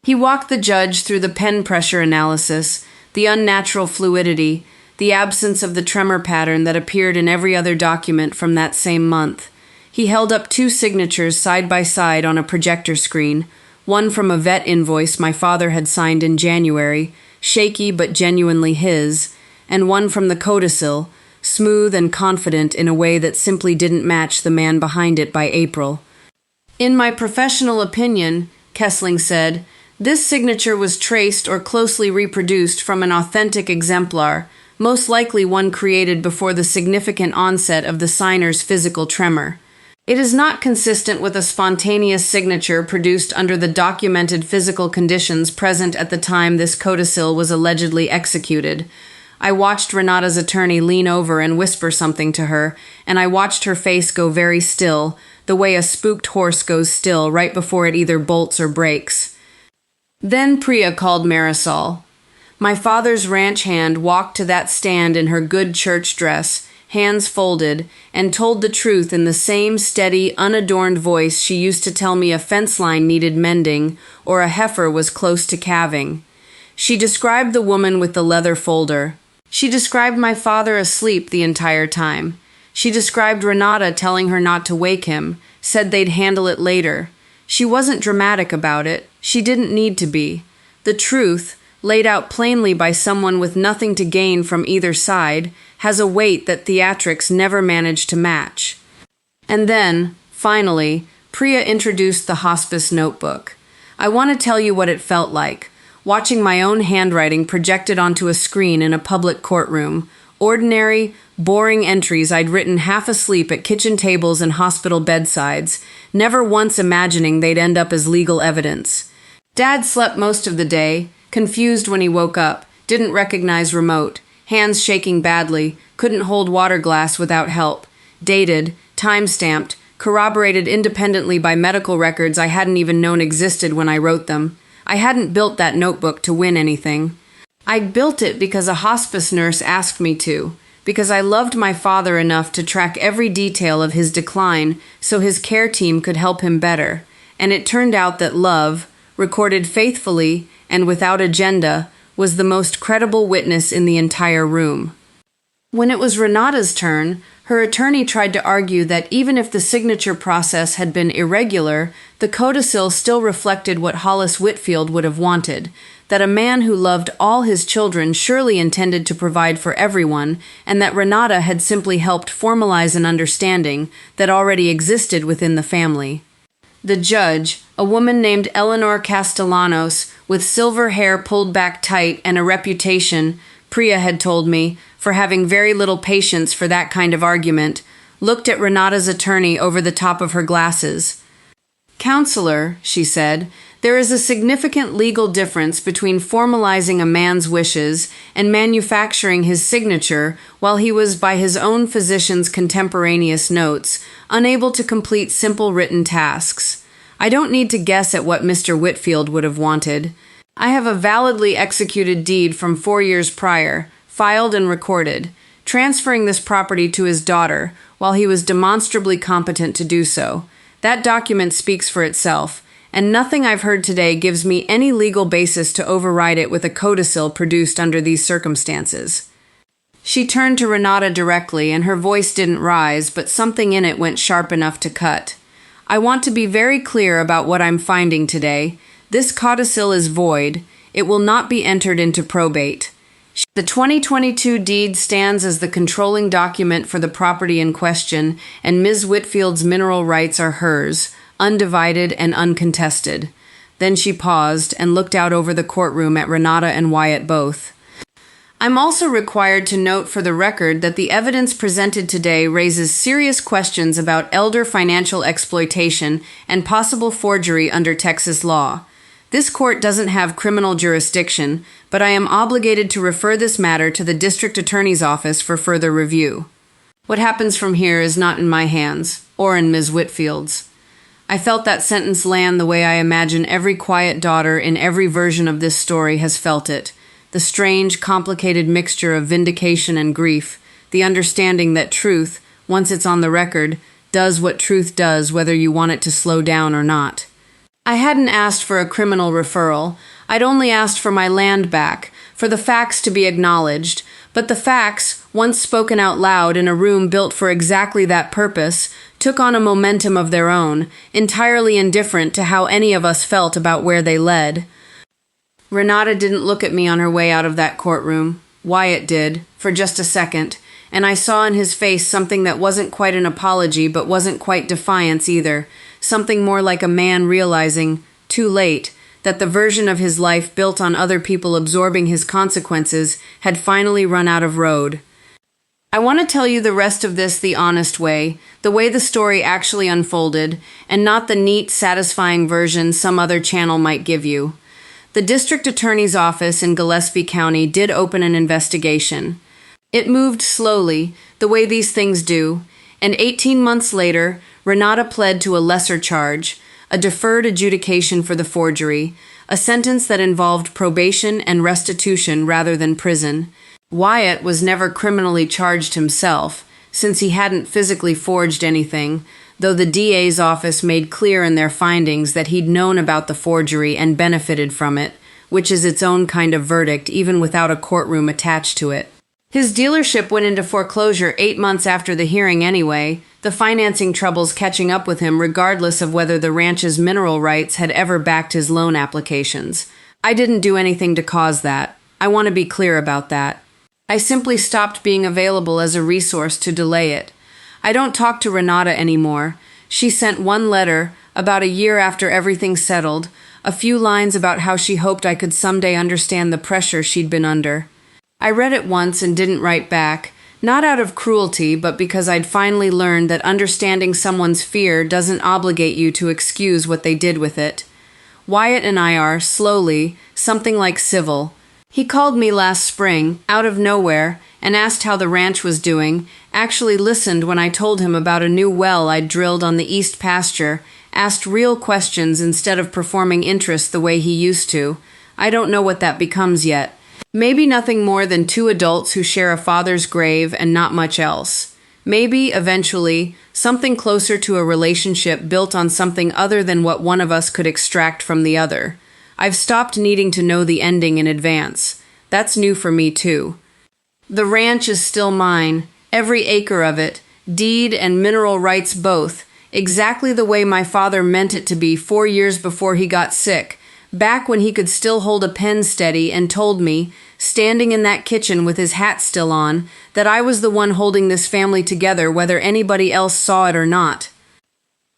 He walked the judge through the pen pressure analysis, the unnatural fluidity, the absence of the tremor pattern that appeared in every other document from that same month. He held up 2 signatures side by side on a projector screen, one from a vet invoice my father had signed in January, shaky but genuinely his, and one from the codicil, smooth and confident in a way that simply didn't match the man behind it by April. In my professional opinion, Kessling said, this signature was traced or closely reproduced from an authentic exemplar, most likely one created before the significant onset of the signer's physical tremor. It is not consistent with a spontaneous signature produced under the documented physical conditions present at the time this codicil was allegedly executed. I watched Renata's attorney lean over and whisper something to her, and I watched her face go very still, the way a spooked horse goes still right before it either bolts or breaks. Then Priya called Marisol. My father's ranch hand walked to that stand in her good church dress, hands folded, and told the truth in the same steady, unadorned voice she used to tell me a fence line needed mending or a heifer was close to calving. She described the woman with the leather folder. She described my father asleep the entire time. She described Renata telling her not to wake him, said they'd handle it later. She wasn't dramatic about it. She didn't need to be. The truth, laid out plainly by someone with nothing to gain from either side, has a weight that theatrics never manage to match. And then, finally, Priya introduced the hospice notebook. I want to tell you what it felt like, watching my own handwriting projected onto a screen in a public courtroom. Ordinary, boring entries I'd written half asleep at kitchen tables and hospital bedsides, never once imagining they'd end up as legal evidence. Dad slept most of the day, confused when he woke up, didn't recognize remote, hands shaking badly, couldn't hold water glass without help, dated, time-stamped, corroborated independently by medical records I hadn't even known existed when I wrote them. I hadn't built that notebook to win anything. I'd built it because a hospice nurse asked me to, because I loved my father enough to track every detail of his decline so his care team could help him better, and it turned out that love, recorded faithfully and without agenda, was the most credible witness in the entire room. When it was Renata's turn, her attorney tried to argue that even if the signature process had been irregular, the codicil still reflected what Hollis Whitfield would have wanted, that a man who loved all his children surely intended to provide for everyone, and that Renata had simply helped formalize an understanding that already existed within the family. The judge, a woman named Eleanor Castellanos, with silver hair pulled back tight and a reputation, Priya had told me, for having very little patience for that kind of argument, looked at Renata's attorney over the top of her glasses. "Counselor," she said, "there is a significant legal difference between formalizing a man's wishes and manufacturing his signature while he was, by his own physician's contemporaneous notes, unable to complete simple written tasks. I don't need to guess at what Mr. Whitfield would have wanted. I have a validly executed deed from 4 years prior, filed and recorded, transferring this property to his daughter while he was demonstrably competent to do so. That document speaks for itself, and nothing I've heard today gives me any legal basis to override it with a codicil produced under these circumstances." She turned to Renata directly, and her voice didn't rise, but something in it went sharp enough to cut. "I want to be very clear about what I'm finding today. This codicil is void. It will not be entered into probate. The 2022 deed stands as the controlling document for the property in question, and Ms. Whitfield's mineral rights are hers, undivided and uncontested." Then she paused and looked out over the courtroom at Renata and Wyatt both. "I'm also required to note for the record that the evidence presented today raises serious questions about elder financial exploitation and possible forgery under Texas law. This court doesn't have criminal jurisdiction, but I am obligated to refer this matter to the district attorney's office for further review. What happens from here is not in my hands, or in Ms. Whitfield's." I felt that sentence land the way I imagine every quiet daughter in every version of this story has felt it. The strange, complicated mixture of vindication and grief, the understanding that truth, once it's on the record, does what truth does whether you want it to slow down or not. I hadn't asked for a criminal referral. I'd only asked for my land back, for the facts to be acknowledged, but the facts, once spoken out loud in a room built for exactly that purpose, took on a momentum of their own, entirely indifferent to how any of us felt about where they led. Renata didn't look at me on her way out of that courtroom. Wyatt did, for just a second, and I saw in his face something that wasn't quite an apology but wasn't quite defiance either, something more like a man realizing, too late, that the version of his life built on other people absorbing his consequences had finally run out of road. I want to tell you the rest of this the honest way, the way the story actually unfolded, and not the neat, satisfying version some other channel might give you. The district attorney's office in Gillespie County did open an investigation. It moved slowly, the way these things do, and 18 months later, Renata pled to a lesser charge, a deferred adjudication for the forgery, a sentence that involved probation and restitution rather than prison. Wyatt was never criminally charged himself, since he hadn't physically forged anything, though the DA's office made clear in their findings that he'd known about the forgery and benefited from it, which is its own kind of verdict even without a courtroom attached to it. His dealership went into foreclosure 8 months after the hearing anyway, the financing troubles catching up with him regardless of whether the ranch's mineral rights had ever backed his loan applications. I didn't do anything to cause that. I want to be clear about that. I simply stopped being available as a resource to delay it. I don't talk to Renata anymore. She sent one letter, about a year after everything settled, a few lines about how she hoped I could someday understand the pressure she'd been under. I read it once and didn't write back, not out of cruelty, but because I'd finally learned that understanding someone's fear doesn't obligate you to excuse what they did with it. Wyatt and I are, slowly, something like civil. He called me last spring, out of nowhere, and asked how the ranch was doing, actually listened when I told him about a new well I'd drilled on the east pasture, asked real questions instead of performing interest the way he used to. I don't know what that becomes yet. Maybe nothing more than two adults who share a father's grave and not much else. Maybe, eventually, something closer to a relationship built on something other than what one of us could extract from the other. I've stopped needing to know the ending in advance. That's new for me, too. The ranch is still mine, every acre of it, deed and mineral rights both, exactly the way my father meant it to be 4 years before he got sick, back when he could still hold a pen steady and told me, standing in that kitchen with his hat still on, that I was the one holding this family together whether anybody else saw it or not.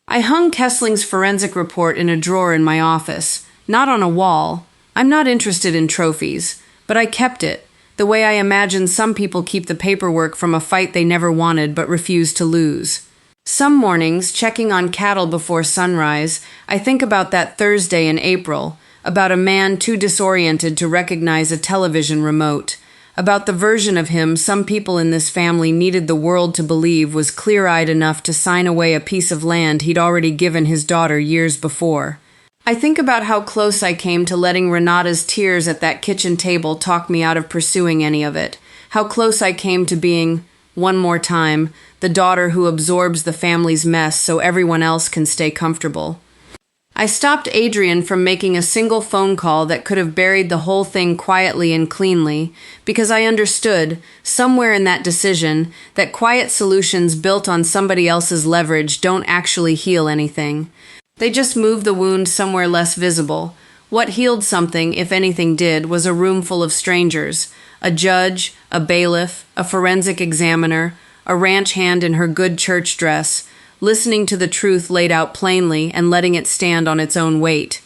I hung Kessling's forensic report in a drawer in my office, not on a wall, I'm not interested in trophies, but I kept it, the way I imagine some people keep the paperwork from a fight they never wanted but refused to lose. Some mornings, checking on cattle before sunrise, I think about that Thursday in April, about a man too disoriented to recognize a television remote, about the version of him some people in this family needed the world to believe was clear-eyed enough to sign away a piece of land he'd already given his daughter years before. I think about how close I came to letting Renata's tears at that kitchen table talk me out of pursuing any of it, how close I came to being, one more time, the daughter who absorbs the family's mess so everyone else can stay comfortable. I stopped Adrian from making a single phone call that could have buried the whole thing quietly and cleanly, because I understood, somewhere in that decision, that quiet solutions built on somebody else's leverage don't actually heal anything. They just move the wound somewhere less visible. What healed something, if anything did, was a room full of strangers, a judge, a bailiff, a forensic examiner, a ranch hand in her good church dress, listening to the truth laid out plainly and letting it stand on its own weight.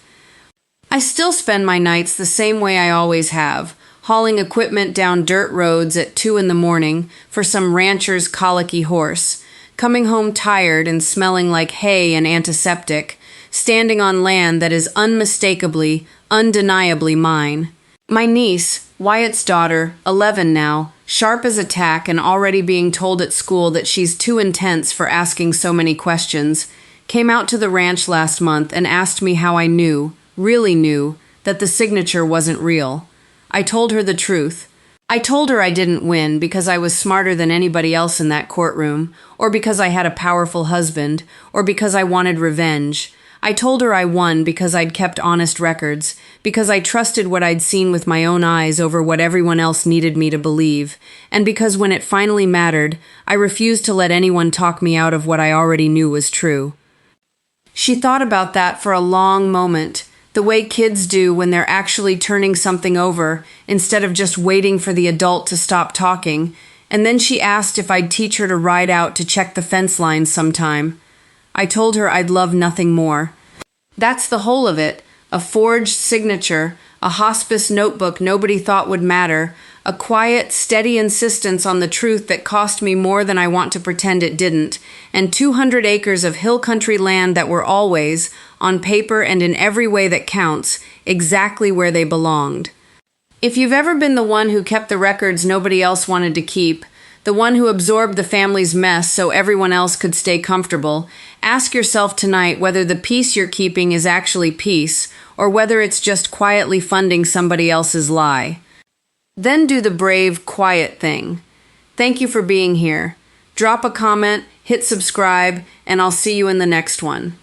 I still spend my nights the same way I always have, hauling equipment down dirt roads at 2 a.m. for some rancher's colicky horse, coming home tired and smelling like hay and antiseptic, standing on land that is unmistakably, undeniably mine. My niece, Wyatt's daughter, 11 now, sharp as a tack and already being told at school that she's too intense for asking so many questions, came out to the ranch last month and asked me how I knew, really knew, that the signature wasn't real. I told her the truth. I told her I didn't win because I was smarter than anybody else in that courtroom, or because I had a powerful husband, or because I wanted revenge. I told her I won because I'd kept honest records, because I trusted what I'd seen with my own eyes over what everyone else needed me to believe, and because when it finally mattered, I refused to let anyone talk me out of what I already knew was true. She thought about that for a long moment, the way kids do when they're actually turning something over instead of just waiting for the adult to stop talking, and then she asked if I'd teach her to ride out to check the fence lines sometime. I told her I'd love nothing more. That's the whole of it. A forged signature, a hospice notebook nobody thought would matter, a quiet, steady insistence on the truth that cost me more than I want to pretend it didn't, and 200 acres of hill country land that were always, on paper and in every way that counts, exactly where they belonged. If you've ever been the one who kept the records nobody else wanted to keep, the one who absorbed the family's mess so everyone else could stay comfortable, ask yourself tonight whether the peace you're keeping is actually peace, or whether it's just quietly funding somebody else's lie. Then do the brave, quiet thing. Thank you for being here. Drop a comment, hit subscribe, and I'll see you in the next one.